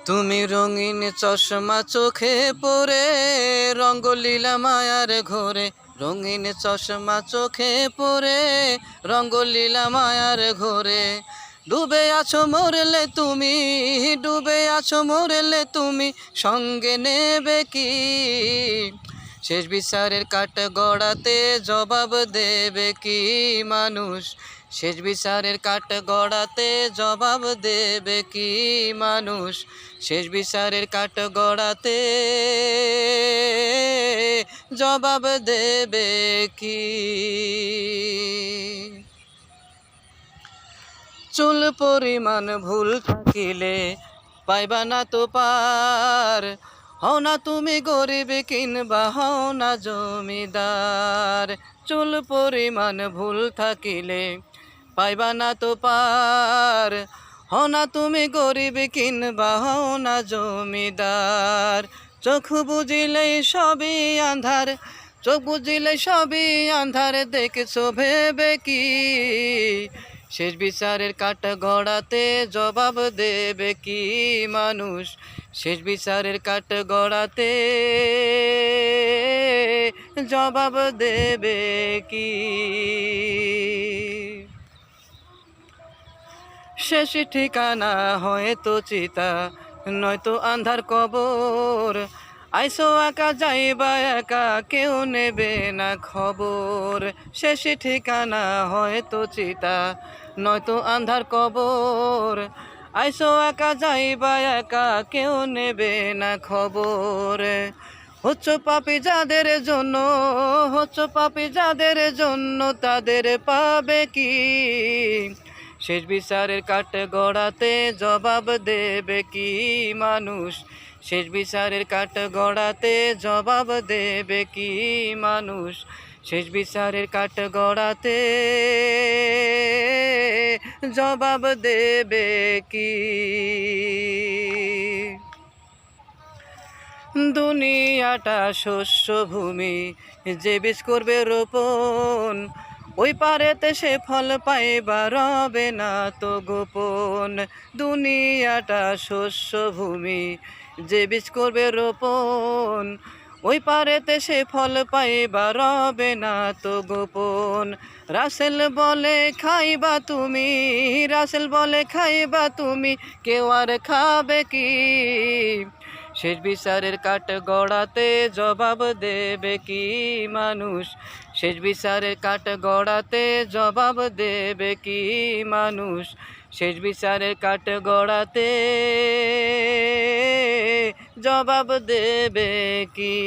তুমি রঙিন চশমা চোখে পরে রঙ্গলীলা মায়ার ঘোরে, রঙিন চশমা চোখে পরে রঙ্গলীলা মায়ার ঘোরে। ডুবে আছো মরলে তুমি, ডুবে আছো মরলে তুমি, সঙ্গে নেবে কি? শেষ বিচারের কাঠ গড়াতে জবাব দেবে কি মানুষ? শেষ বিচারের কাঠ গড়াতে জবাব দেবে কি মানুষ? শেষ বিচারের কাঠ গড়াতে জবাব দেবে কি? চুল পরিমাণ ভুল থাকিলে পাইবা না তো পার, হও না তুমি গরিব কিংবা হও না জমিদার। চুল পরিমাণ ভুল থাকিলে পাইবা না তো পার, হও না তুমি গরিব কিংবা হও না জমিদার। চোখ বুঝিলেই সবই আন্ধার, চোখ বুঝিলে সবই আন্ধার, দেখছো ভেবে কি? শেষ বিচারের কাঠ গড়াতে জবাব দেবে কি মানুষ? শেষ বিচারের কাঠ গড়াতে জবাব দেবে কি? শেষ ঠিকানা হয়তো চিতা, নয়তো আন্ধার কবর। আইসো একা যাইবা একা, কেউ নেবে না খবর। শেষ ঠিকানা হয়তো চিতা, নয়তো আন্ধার কবর। আইসো একা যাইবা একা, কেউ নেবে না খবর। হচ্ছ পাপী যাদের জন্য, হচ্ছ পাপী যাদের জন্য, তাদের পাবে কি? শেষ বিচারের কাঠ গড়াতে জবাব দেবে কি মানুষ? শেষ বিচারের কাঠ গড়াতে জবাব দেবে কি মানুষ? শেষ বিচারের কাঠ গড়াতে জবাব দেবে কি? দুনিয়াটা শস্য ভূমি, যে বীজ করবে রোপণ, ওই পারেতে সে ফল পাইবা রবে না তো গোপন। দুনিয়াটা শস্য ভূমি, যে বীজ করবে রোপণ, ওই পারেতে সে ফল পাইবা রবে না তো গোপন। রাসেল বলে খাইবা তুমি, রাসেল বলে খাইবা তুমি, কেউ আর খাবে কি? শেষ বিচারের কাঠ গড়াতে জবাব দেবে কি মানুষ? শেষ বিচারের কাঠ গড়াতে জবাব দেবে কি মানুষ? শেষ বিচারের কাঠ গড়াতে জবাব দেবে কি?